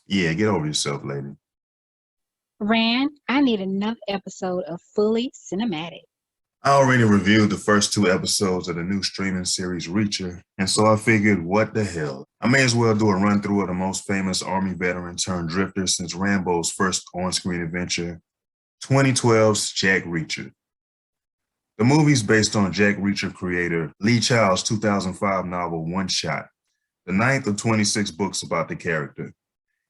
Yeah, get over yourself, lady. Rand, I need another episode of Fully Cinematic. I already reviewed the first two episodes of the new streaming series Reacher, and so I figured, what the hell? I may as well do a run through of the most famous Army veteran turned drifter since Rambo's first on screen adventure, 2012's Jack Reacher. The movie's based on Jack Reacher creator Lee Child's 2005 novel One Shot, the ninth of 26 books about the character.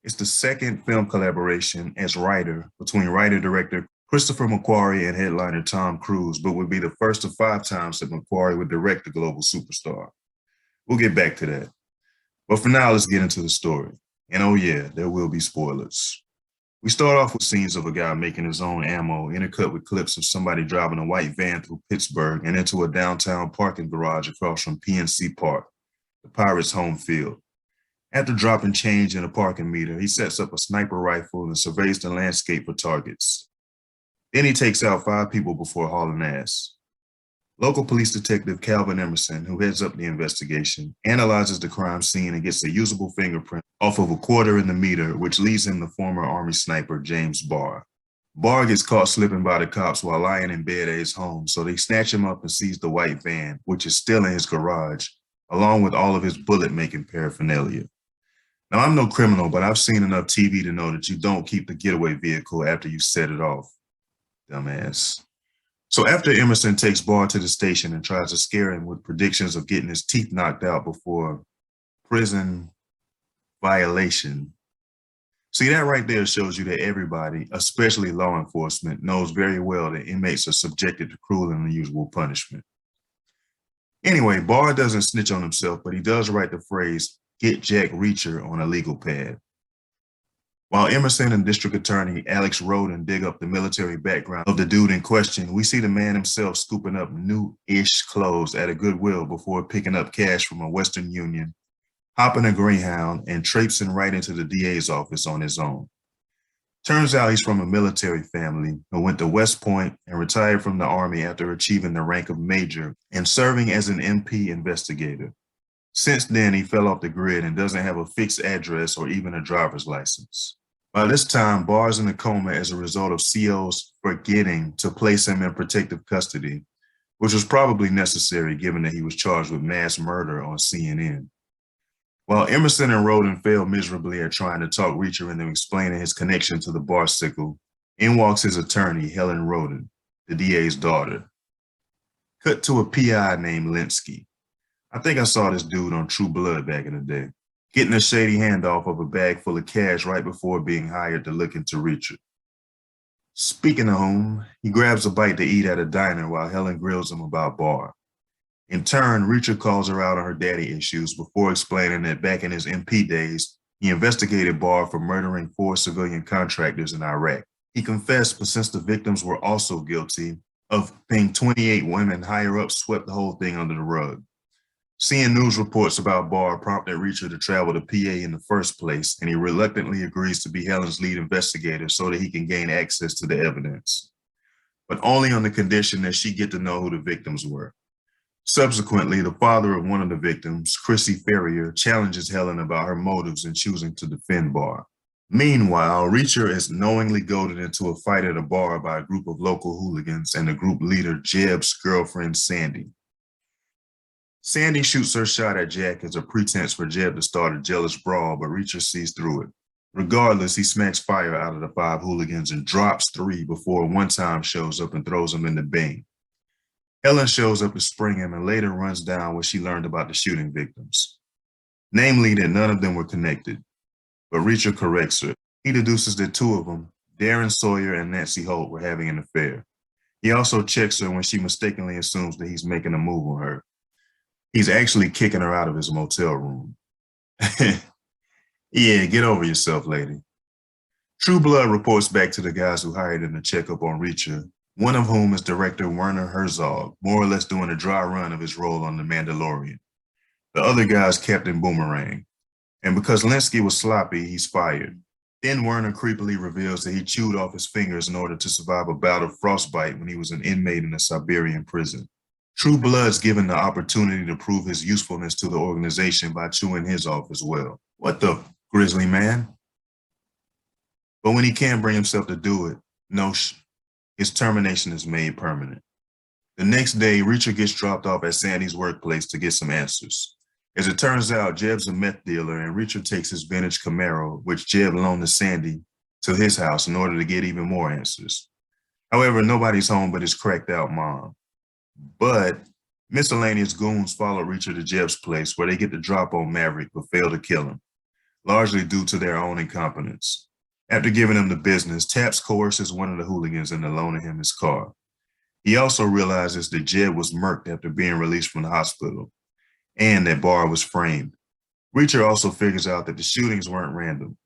It's the second film collaboration as writer between writer-director Christopher McQuarrie and headliner Tom Cruise, but would be the first of 5 times that McQuarrie would direct the global superstar. We'll get back to that. But for now, let's get into the story. And oh yeah, there will be spoilers. We start off with scenes of a guy making his own ammo, intercut with clips of somebody driving a white van through Pittsburgh and into a downtown parking garage across from PNC Park, the Pirates' home field. After dropping change in a parking meter, he sets up a sniper rifle and surveys the landscape for targets. Then he takes out 5 people before hauling ass. Local police detective Calvin Emerson, who heads up the investigation, analyzes the crime scene and gets a usable fingerprint off of a quarter in the meter, which leads him to former Army sniper James Barr. Barr gets caught slipping by the cops while lying in bed at his home, so they snatch him up and seize the white van, which is still in his garage, along with all of his bullet-making paraphernalia. Now, I'm no criminal, but I've seen enough TV to know that you don't keep the getaway vehicle after you set it off. Dumbass. So after Emerson takes Barr to the station and tries to scare him with predictions of getting his teeth knocked out before prison violation. See, that right there shows you that everybody, especially law enforcement, knows very well that inmates are subjected to cruel and unusual punishment. Anyway, Barr doesn't snitch on himself, but he does write the phrase, "Get Jack Reacher" on a legal pad. While Emerson and District Attorney Alex Roden dig up the military background of the dude in question, we see the man himself scooping up new-ish clothes at a Goodwill before picking up cash from a Western Union, hopping a Greyhound, and traipsing right into the DA's office on his own. Turns out he's from a military family who went to West Point and retired from the Army after achieving the rank of major and serving as an MP investigator. Since then, he fell off the grid and doesn't have a fixed address or even a driver's license. By this time, Barr's in a coma as a result of CO's forgetting to place him in protective custody, which was probably necessary given that he was charged with mass murder on CNN. While Emerson and Roden fail miserably at trying to talk Reacher into explaining his connection to the Barsicle, in walks his attorney, Helen Roden, the DA's daughter. Cut to a PI named Linsky. I think I saw this dude on True Blood back in the day, getting a shady handoff of a bag full of cash right before being hired to look into Reacher. Speaking of whom, he grabs a bite to eat at a diner while Helen grills him about Barr. In turn, Reacher calls her out on her daddy issues before explaining that back in his MP days, he investigated Barr for murdering 4 civilian contractors in Iraq. He confessed, but since the victims were also guilty of paying 28 women, higher up swept the whole thing under the rug. Seeing news reports about Barr prompted Reacher to travel to PA in the first place, and he reluctantly agrees to be Helen's lead investigator so that he can gain access to the evidence, but only on the condition that she get to know who the victims were. Subsequently, the father of one of the victims, Chrissy Ferrier, challenges Helen about her motives in choosing to defend Barr. Meanwhile, Reacher is knowingly goaded into a fight at a bar by a group of local hooligans and the group leader, Jeb's girlfriend, Sandy. Sandy shoots her shot at Jack as a pretense for Jeb to start a jealous brawl, but Reacher sees through it. Regardless, he smacks fire out of the 5 hooligans and drops 3 before one time shows up and throws them in the bin. Helen shows up to spring him and later runs down what she learned about the shooting victims, namely that none of them were connected. But Reacher corrects her. He deduces that 2 of them, Darren Sawyer and Nancy Holt, were having an affair. He also checks her when she mistakenly assumes that he's making a move on her. He's actually kicking her out of his motel room. Yeah, get over yourself, lady. True Blood reports back to the guys who hired him to check up on Reacher, one of whom is director Werner Herzog, more or less doing a dry run of his role on The Mandalorian. The other guy is Captain Boomerang. And because Linsky was sloppy, he's fired. Then Werner creepily reveals that he chewed off his fingers in order to survive a bout of frostbite when he was an inmate in a Siberian prison. True Blood's given the opportunity to prove his usefulness to the organization by chewing his off as well. What the, Grizzly Man? But when he can't bring himself to do it, his termination is made permanent. The next day, Reacher gets dropped off at Sandy's workplace to get some answers. As it turns out, Jeb's a meth dealer, and Reacher takes his vintage Camaro, which Jeb loaned to Sandy, to his house in order to get even more answers. However, nobody's home but his cracked out mom. But miscellaneous goons follow Reacher to Jeb's place, where they get the drop on Maverick but fail to kill him, largely due to their own incompetence. After giving him the business, Taps coerces one of the hooligans into loaning him his car. He also realizes that Jeb was murked after being released from the hospital, and that Barr was framed. Reacher also figures out that the shootings weren't random.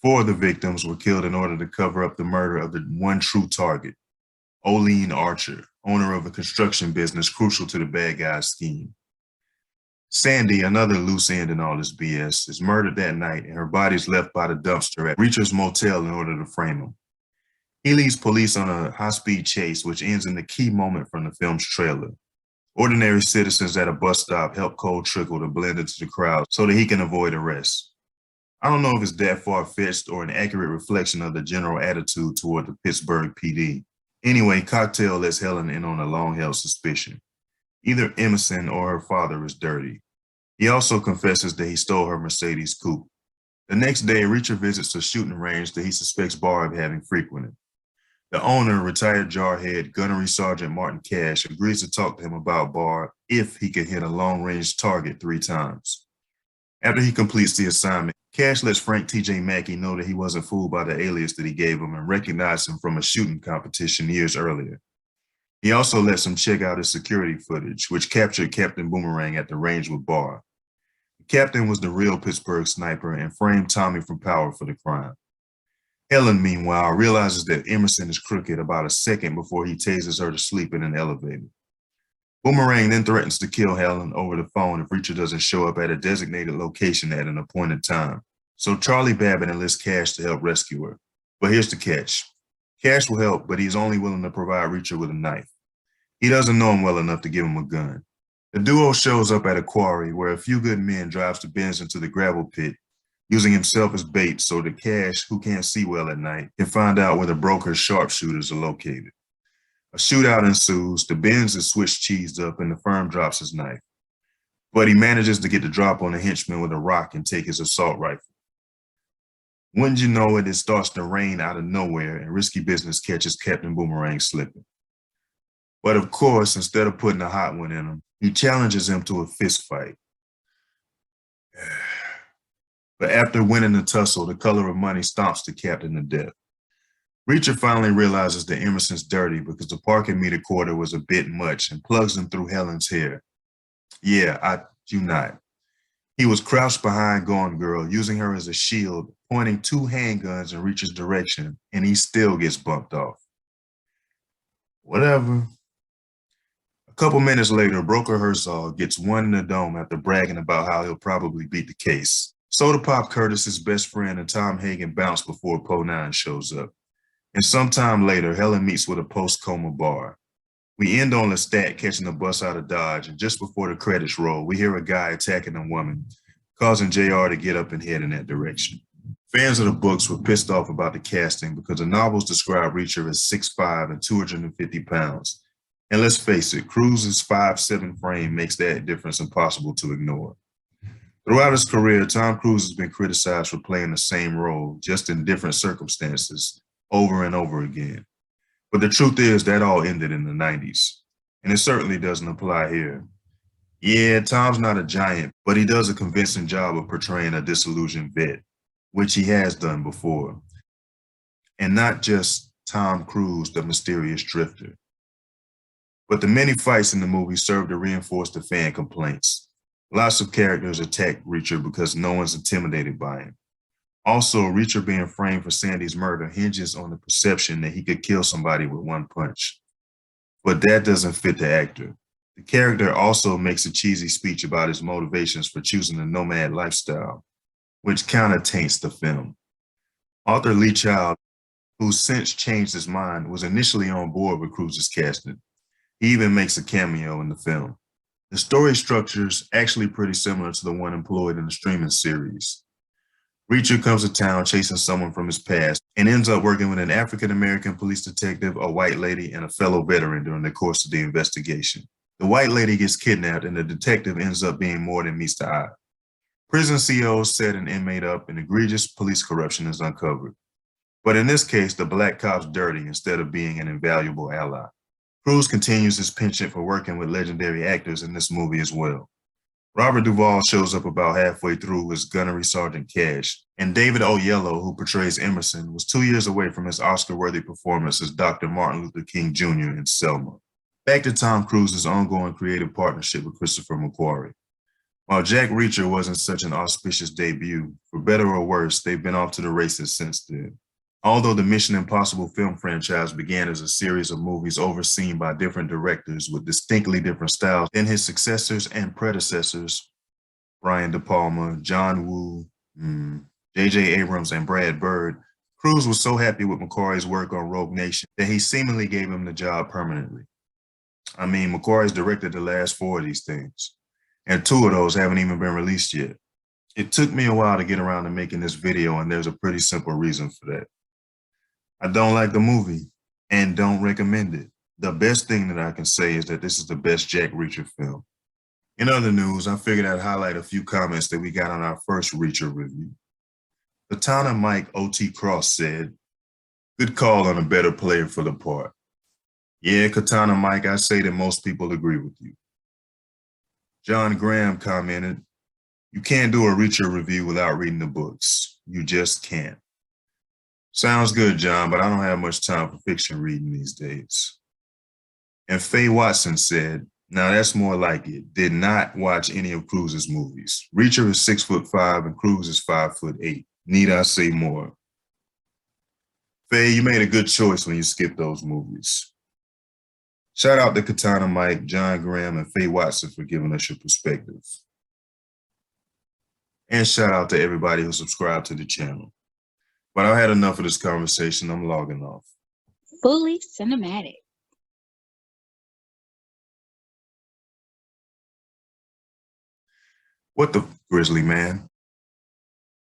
4 of the victims were killed in order to cover up the murder of the one true target, Oline Archer, owner of a construction business crucial to the bad guy's scheme. Sandy, another loose end in all this BS, is murdered that night, and her body is left by the dumpster at Reacher's motel in order to frame him. He leads police on a high-speed chase, which ends in the key moment from the film's trailer. Ordinary citizens at a bus stop help Cole Trickle to blend into the crowd so that he can avoid arrest. I don't know if it's that far-fetched or an accurate reflection of the general attitude toward the Pittsburgh PD. Anyway, Cocktail lets Helen in on a long-held suspicion. Either Emerson or her father is dirty. He also confesses that he stole her Mercedes coupe. The next day, Reacher visits a shooting range that he suspects Barr of having frequented. The owner, retired jarhead Gunnery Sergeant Martin Cash, agrees to talk to him about Barr if he can hit a long-range target 3 times. After he completes the assignment, Cash lets Frank T.J. Mackey know that he wasn't fooled by the alias that he gave him and recognized him from a shooting competition years earlier. He also lets him check out his security footage, which captured Captain Boomerang at the range with Barr. The captain was the real Pittsburgh sniper and framed Tommy from Power for the crime. Helen, meanwhile, realizes that Emerson is crooked about a second before he tases her to sleep in an elevator. Boomerang then threatens to kill Helen over the phone if Reacher doesn't show up at a designated location at an appointed time. So Charlie Babbitt enlists Cash to help rescue her. But here's the catch. Cash will help, but he's only willing to provide Reacher with a knife. He doesn't know him well enough to give him a gun. The duo shows up at a quarry where a few good men drives the Benz into the gravel pit, using himself as bait so that Cash, who can't see well at night, can find out where the broker's sharpshooters are located. A shootout ensues, the Benz is Swiss cheesed up, and the firm drops his knife. But he manages to get the drop on the henchman with a rock and take his assault rifle. Wouldn't you know it, it starts to rain out of nowhere, and risky business catches Captain Boomerang slipping. But of course, instead of putting a hot one in him, he challenges him to a fist fight. But after winning the tussle, the color of money stomps the captain to death. Reacher finally realizes that Emerson's dirty because the parking meter quarter was a bit much and plugs him through Helen's hair. Yeah, you not. He was crouched behind Gone Girl, using her as a shield, pointing 2 handguns in Reacher's direction, and he still gets bumped off. Whatever. A couple minutes later, Broker Herzog gets one in the dome after bragging about how he'll probably beat the case. Soda Pop Curtis's best friend and Tom Hagen bounce before Poe 9 shows up. And sometime later, Helen meets with a post-coma Barr. We end on Lestat catching the bus out of Dodge, and just before the credits roll, we hear a guy attacking a woman, causing JR to get up and head in that direction. Fans of the books were pissed off about the casting because the novels describe Reacher as 6'5" and 250 pounds. And let's face it, Cruise's 5'7" frame makes that difference impossible to ignore. Throughout his career, Tom Cruise has been criticized for playing the same role, just in different circumstances, over and over again. But the truth is that all ended in the 90s, and it certainly doesn't apply here. Yeah, Tom's not a giant, but he does a convincing job of portraying a disillusioned vet, which he has done before. And not just Tom Cruise, the mysterious drifter. But the many fights in the movie serve to reinforce the fan complaints. Lots of characters attack Reacher because no one's intimidated by him. Also, Reacher being framed for Sandy's murder hinges on the perception that he could kill somebody with one punch. But that doesn't fit the actor. The character also makes a cheesy speech about his motivations for choosing a nomad lifestyle, which kind of taints the film. Author Lee Child, who's since changed his mind, was initially on board with Cruise's casting. He even makes a cameo in the film. The story structure is actually pretty similar to the one employed in the streaming series. Reacher comes to town chasing someone from his past and ends up working with an African-American police detective, a white lady, and a fellow veteran during the course of the investigation. The white lady gets kidnapped and the detective ends up being more than meets the eye. Prison COs set an inmate up and egregious police corruption is uncovered. But in this case, the black cop's dirty instead of being an invaluable ally. Cruise continues his penchant for working with legendary actors in this movie as well. Robert Duvall shows up about halfway through as Gunnery Sergeant Cash, and David Oyelowo, who portrays Emerson, was 2 years away from his Oscar-worthy performance as Dr. Martin Luther King Jr. in Selma. Back to Tom Cruise's ongoing creative partnership with Christopher McQuarrie. While Jack Reacher wasn't such an auspicious debut, for better or worse, they've been off to the races since then. Although the Mission Impossible film franchise began as a series of movies overseen by different directors with distinctly different styles than his successors and predecessors, Brian De Palma, John Woo, J.J. Abrams, and Brad Bird, Cruise was so happy with McQuarrie's work on Rogue Nation that he seemingly gave him the job permanently. I mean, McQuarrie's directed the last 4 of these things, and 2 of those haven't even been released yet. It took me a while to get around to making this video, and there's a pretty simple reason for that. I don't like the movie and don't recommend it. The best thing that I can say is that this is the best Jack Reacher film. In other news, I figured I'd highlight a few comments that we got on our first Reacher review. Katana Mike O.T. Cross said, "Good call on a better player for the part." Yeah, Katana Mike, I say that most people agree with you. John Graham commented, "You can't do a Reacher review without reading the books. You just can't." Sounds good, John, but I don't have much time for fiction reading these days. And Faye Watson said, "Now that's more like it. Did not watch any of Cruise's movies. Reacher is 6'5" and Cruise is 5'8". Need I say more?" Faye, you made a good choice when you skipped those movies. Shout out to Katana Mike, John Graham, and Faye Watson for giving us your perspective. And shout out to everybody who subscribed to the channel. But I had enough of this conversation. I'm logging off. Fully cinematic. What the Grizzly Man?